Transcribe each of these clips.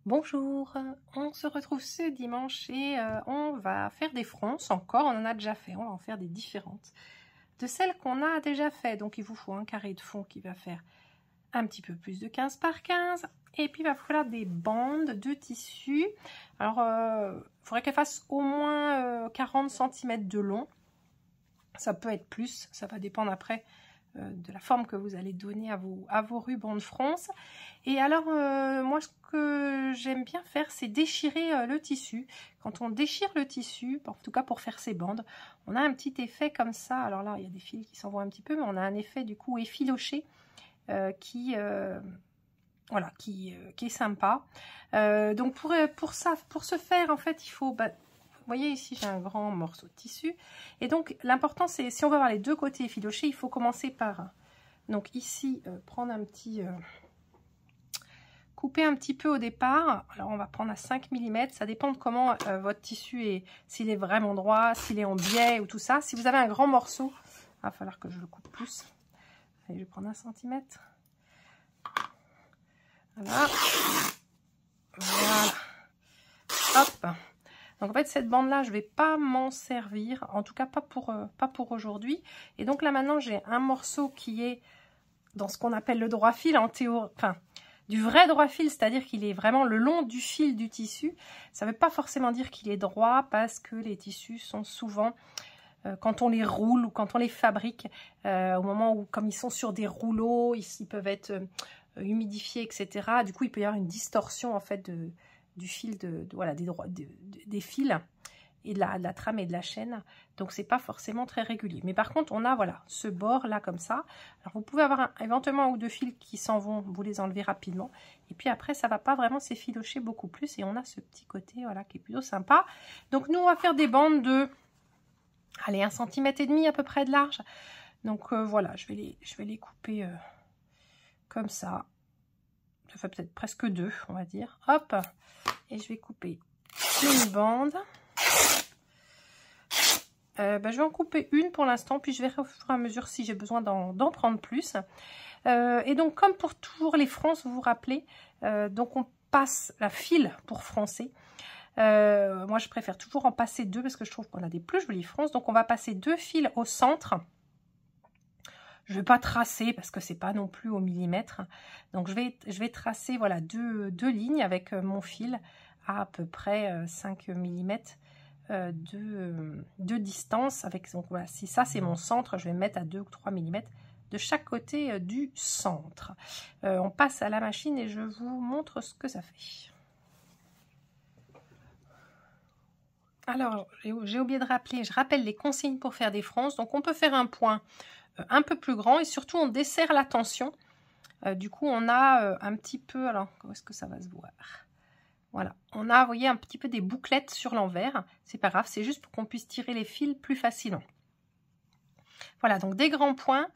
Bonjour, on se retrouve ce dimanche et on va faire des fronces encore, on en a déjà fait, on va en faire des différentes de celles qu'on a déjà fait. Donc il vous faut un carré de fond qui va faire un petit peu plus de 15 par 15 et puis il va falloir des bandes de tissu. Alors il faudrait qu'elles fassent au moins 40 cm de long, ça peut être plus, ça va dépendre après de la forme que vous allez donner à vos rubans de fronce. Et alors moi ce que j'aime bien faire, c'est déchirer le tissu. Quand on déchire le tissu, en tout cas pour faire ces bandes, on a un petit effet comme ça. Alors là il y a des fils qui s'envoient un petit peu, mais on a un effet du coup effiloché qui est sympa. Donc pour ce faire, en fait il faut vous voyez ici j'ai un grand morceau de tissu et donc l'important c'est, si on va avoir les deux côtés effilochés, il faut commencer par donc ici prendre un petit couper un petit peu au départ. Alors on va prendre à 5 mm, ça dépend de comment votre tissu est, s'il est vraiment droit, s'il est en biais ou tout ça. Si vous avez un grand morceau, il va falloir que je le coupe plus. Allez, je vais prendre 1 cm. Voilà. Voilà. Hop. Donc en fait cette bande là je vais pas m'en servir, en tout cas pas pour aujourd'hui. Et donc là maintenant j'ai un morceau qui est dans ce qu'on appelle le droit fil en théorie, enfin du vrai droit fil, c'est-à-dire qu'il est vraiment le long du fil du tissu. Ça veut pas forcément dire qu'il est droit parce que les tissus sont souvent quand on les roule ou quand on les fabrique, au moment où comme ils sont sur des rouleaux, ils peuvent être humidifiés, etc. Du coup il peut y avoir une distorsion en fait du fil voilà, des fils et de la trame et de la chaîne, donc c'est pas forcément très régulier. Mais par contre on a voilà ce bord là comme ça. Alors vous pouvez avoir éventuellement un ou deux fils qui s'en vont, vous les enlevez rapidement et puis après ça va pas vraiment s'effilocher beaucoup plus et on a ce petit côté voilà qui est plutôt sympa. Donc nous on va faire des bandes de allez 1,5 cm à peu près de large. Donc voilà, je vais les couper comme ça. Ça fait peut-être presque deux, on va dire. Hop, et je vais couper une bande. Je vais en couper une pour l'instant, puis je verrai au fur et à mesure si j'ai besoin d'en prendre plus. Et donc, comme pour toujours les fronces, vous vous rappelez, donc on passe la file pour froncer. Moi, je préfère toujours en passer deux parce que je trouve qu'on a des plus jolies fronces. Donc, on va passer deux fils au centre. Je ne vais pas tracer parce que c'est pas non plus au millimètre. Donc je vais tracer voilà deux lignes avec mon fil à peu près 5 mm de distance. Donc voilà, si ça c'est mon centre, je vais mettre à 2 ou 3 mm de chaque côté du centre. On passe à la machine et je vous montre ce que ça fait. Alors, j'ai oublié de rappeler, je rappelle les consignes pour faire des fronces. Donc on peut faire un point un peu plus grand et surtout on desserre la tension. Du coup on a un petit peu, alors où est-ce que ça va se voir? Voilà, on a, vous voyez, un petit peu des bouclettes sur l'envers. C'est pas grave, c'est juste pour qu'on puisse tirer les fils plus facilement. Voilà, donc des grands points,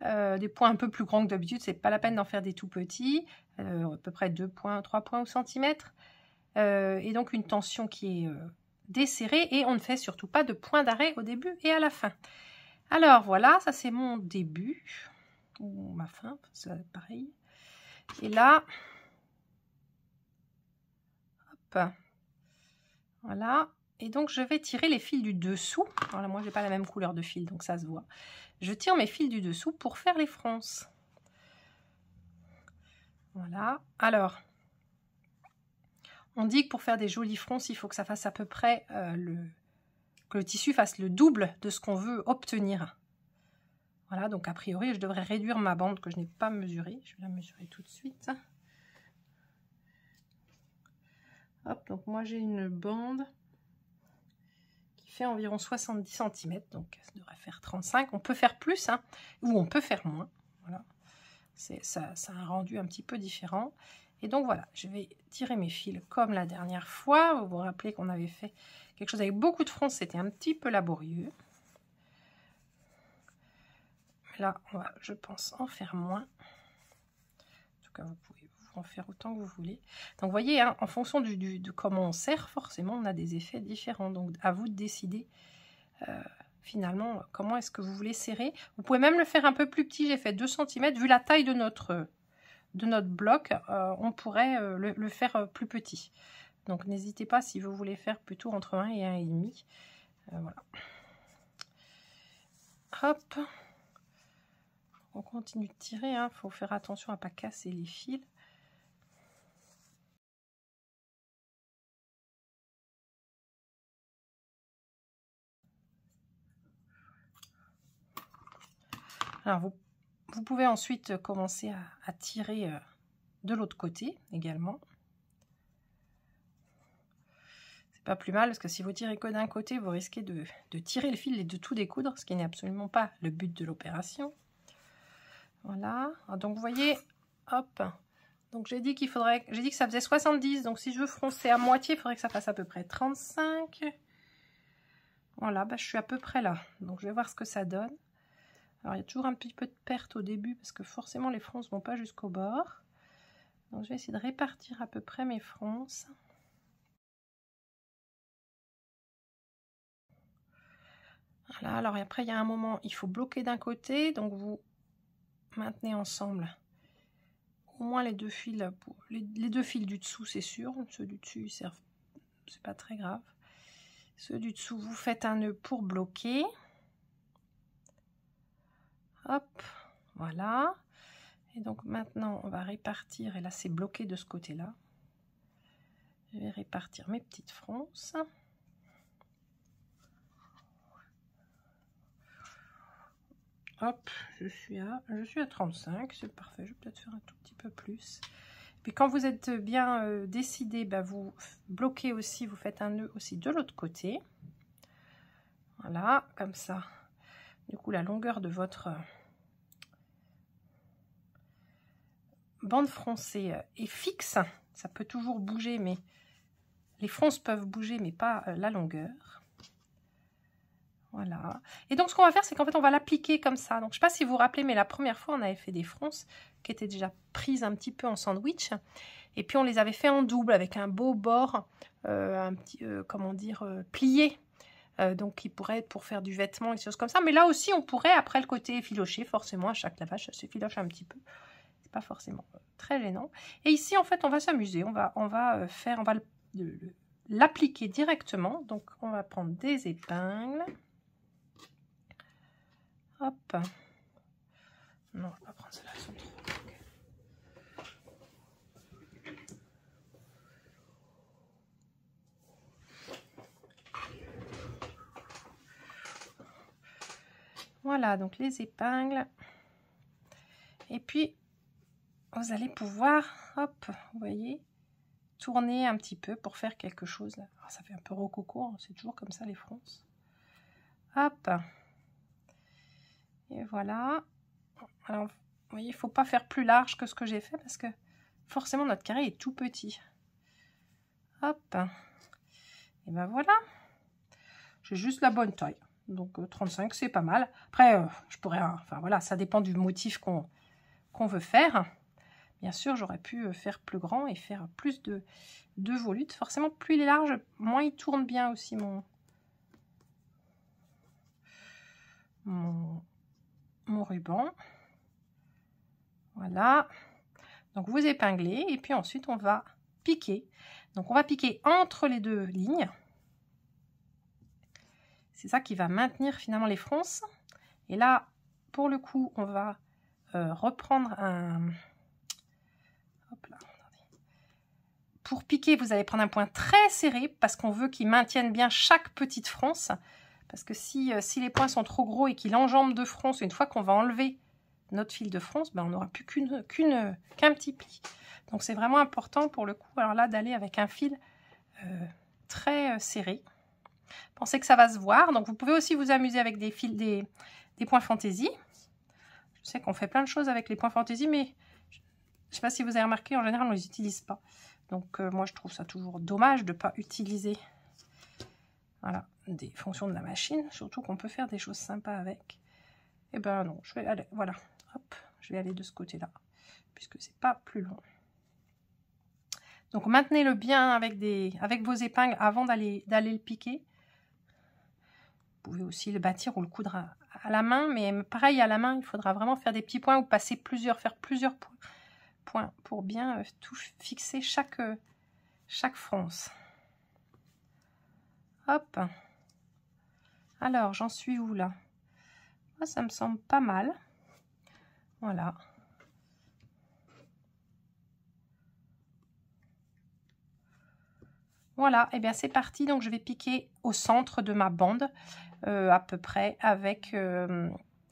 des points un peu plus grands que d'habitude, c'est pas la peine d'en faire des tout petits, à peu près 2 points, 3 points au centimètre. Et donc une tension qui est desserrée et on ne fait surtout pas de point d'arrêt au début et à la fin. Alors voilà, ça c'est mon début, ou ma fin, c'est pareil. Et là, hop, voilà. Et donc je vais tirer les fils du dessous. Alors là, moi j'ai pas la même couleur de fil, donc ça se voit. Je tire mes fils du dessous pour faire les fronces. Voilà. Alors, on dit que pour faire des jolies fronces, il faut que ça fasse à peu près que le tissu fasse le double de ce qu'on veut obtenir. Voilà, donc a priori, je devrais réduire ma bande que je n'ai pas mesurée. Je vais la mesurer tout de suite. Hop, donc moi j'ai une bande qui fait environ 70 cm, donc ça devrait faire 35. On peut faire plus, hein, ou on peut faire moins. Voilà, ça a un rendu un petit peu différent. Et donc voilà, je vais tirer mes fils comme la dernière fois. Vous vous rappelez qu'on avait fait quelque chose avec beaucoup de fronces, c'était un petit peu laborieux. Là, on va, je pense, en faire moins. En tout cas, vous pouvez en faire autant que vous voulez. Donc, vous voyez, hein, en fonction de comment on serre, forcément, on a des effets différents. Donc, à vous de décider, finalement, comment est-ce que vous voulez serrer. Vous pouvez même le faire un peu plus petit. J'ai fait 2 cm, vu la taille de notre bloc, on pourrait le faire plus petit. Donc n'hésitez pas si vous voulez faire plutôt entre 1 et 1,5. Voilà. Hop. On continue de tirer, hein. Faut faire attention à ne pas casser les fils. Alors vous pouvez ensuite commencer à tirer de l'autre côté également. C'est pas plus mal parce que si vous tirez que d'un côté, vous risquez de tirer le fil et de tout découdre, ce qui n'est absolument pas le but de l'opération. Voilà. Donc vous voyez, hop. Donc j'ai dit que ça faisait 70. Donc si je veux froncer à moitié, il faudrait que ça fasse à peu près 35. Voilà, bah, je suis à peu près là. Donc je vais voir ce que ça donne. Alors, il y a toujours un petit peu de perte au début parce que forcément, les fronces ne vont pas jusqu'au bord. Donc, je vais essayer de répartir à peu près mes fronces. Voilà, alors après, il y a un moment, il faut bloquer d'un côté. Donc, vous maintenez ensemble au moins les deux fils. Les deux fils du dessous, c'est sûr. Ceux du dessus, ils servent, c'est pas très grave. Ceux du dessous, vous faites un nœud pour bloquer. Hop, voilà. Et donc maintenant, on va répartir. Et là, c'est bloqué de ce côté-là. Je vais répartir mes petites fronces. Hop, je suis à 35, c'est parfait. Je vais peut-être faire un tout petit peu plus. Puis quand vous êtes bien décidé, bah, vous bloquez aussi, vous faites un nœud aussi de l'autre côté. Voilà, comme ça. Du coup, la longueur de votre bande froncée est fixe. Ça peut toujours bouger, mais les fronces peuvent bouger, mais pas la longueur. Voilà. Et donc, ce qu'on va faire, c'est qu'en fait, on va l'appliquer comme ça. Donc, je ne sais pas si vous vous rappelez, mais la première fois, on avait fait des fronces qui étaient déjà prises un petit peu en sandwich. Et puis, on les avait fait en double avec un beau bord, un petit, comment dire, plié. Donc, qui pourrait être pour faire du vêtement, des choses comme ça. Mais là aussi, on pourrait, après le côté effiloché, forcément, à chaque lavage, ça s'effiloche un petit peu. C'est pas forcément très gênant. Et ici, en fait, on va s'amuser. On va l'appliquer directement. Donc, on va prendre des épingles. Hop. Non, je vais pas prendre celle-là, elles sont trop. Okay. Voilà, donc les épingles. Et puis, vous allez pouvoir, hop, vous voyez, tourner un petit peu pour faire quelque chose. Alors, ça fait un peu rococo, hein, c'est toujours comme ça les fronces. Hop. Et voilà. Alors, vous voyez, il ne faut pas faire plus large que ce que j'ai fait parce que forcément notre carré est tout petit. Hop. Et ben voilà. J'ai juste la bonne taille. Donc 35, c'est pas mal. Après, je pourrais... Enfin voilà, ça dépend du motif qu'on veut faire. Bien sûr, j'aurais pu faire plus grand et faire plus de volutes. Forcément, plus il est large, moins il tourne bien aussi mon ruban. Voilà. Donc vous épinglez et puis ensuite on va piquer. Donc on va piquer entre les deux lignes. C'est ça qui va maintenir finalement les fronces. Et là, pour le coup, on va reprendre un... Hop là. Pour piquer, vous allez prendre un point très serré parce qu'on veut qu'il maintienne bien chaque petite fronce. Parce que si les points sont trop gros et qu'il enjambe de fronce, une fois qu'on va enlever notre fil de fronce, ben on n'aura plus qu'un petit pli. Donc c'est vraiment important pour le coup, alors là, d'aller avec un fil très serré. Pensez que ça va se voir. Donc vous pouvez aussi vous amuser avec des fils, des points fantaisie. Je sais qu'on fait plein de choses avec les points fantaisie, mais je ne sais pas si vous avez remarqué, en général on ne les utilise pas. Donc moi je trouve ça toujours dommage de ne pas utiliser voilà, des fonctions de la machine, surtout qu'on peut faire des choses sympas avec. Et ben non, je vais aller, voilà, hop, je vais aller de ce côté-là, puisque c'est pas plus long. Donc maintenez-le bien avec vos épingles avant d'aller le piquer. Vous pouvez aussi le bâtir ou le coudre à la main, mais pareil à la main, il faudra vraiment faire des petits points ou faire plusieurs points point pour bien tout fixer chaque fronce. Hop. Alors, j'en suis où là? Moi, ça me semble pas mal. Voilà. Voilà, et bien c'est parti. Donc, je vais piquer au centre de ma bande, à peu près, avec...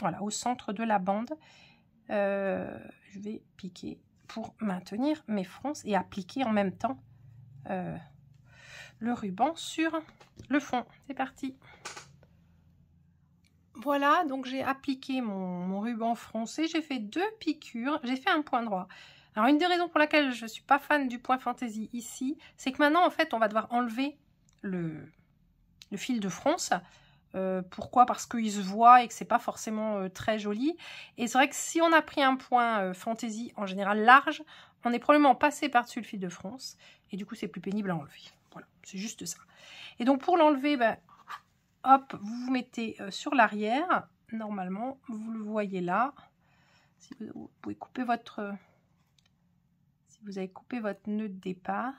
voilà, au centre de la bande. Je vais piquer pour maintenir mes fronces et appliquer en même temps le ruban sur le fond. C'est parti. Voilà, donc j'ai appliqué mon ruban froncé, j'ai fait 2 piqûres, j'ai fait un point droit. Alors une des raisons pour laquelle je ne suis pas fan du point fantaisie ici, c'est que maintenant en fait on va devoir enlever le fil de fronce. Pourquoi? Parce qu'il se voit et que c'est pas forcément très joli. Et c'est vrai que si on a pris un point fantaisie en général large, on est probablement passé par-dessus le fil de fronce. Et du coup c'est plus pénible à enlever. Voilà, c'est juste ça. Et donc pour l'enlever, ben, hop, vous vous mettez sur l'arrière. Normalement, vous le voyez là. Si vous pouvez couper votre... Si vous avez coupé votre nœud de départ.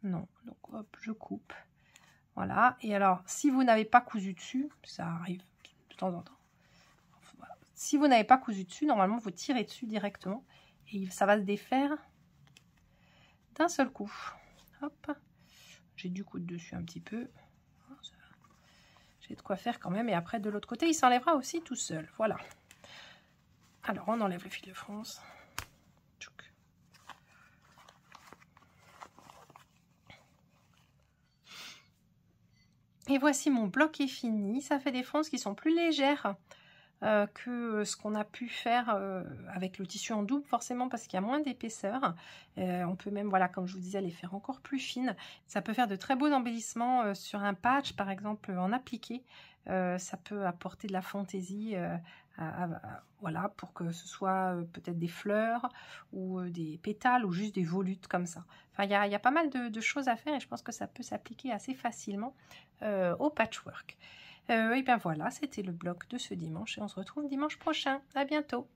Non, donc hop, je coupe. Voilà. Et alors, si vous n'avez pas cousu dessus, ça arrive de temps en temps. Voilà. Si vous n'avez pas cousu dessus, normalement, vous tirez dessus directement. Et ça va se défaire d'un seul coup. Hop. J'ai dû coudre dessus un petit peu. J'ai de quoi faire quand même. Et après, de l'autre côté, il s'enlèvera aussi tout seul. Voilà. Alors, on enlève le fil de fronce. Et voici mon bloc est fini. Ça fait des fronces qui sont plus légères que ce qu'on a pu faire avec le tissu en double, forcément parce qu'il y a moins d'épaisseur. On peut même, voilà, comme je vous disais, les faire encore plus fines. Ça peut faire de très beaux embellissements sur un patch, par exemple, en appliqué. Ça peut apporter de la fantaisie, voilà, pour que ce soit peut-être des fleurs ou des pétales ou juste des volutes comme ça. Enfin, il y a pas mal de choses à faire et je pense que ça peut s'appliquer assez facilement au patchwork. Et bien voilà, c'était le bloc de ce dimanche et on se retrouve dimanche prochain. À bientôt.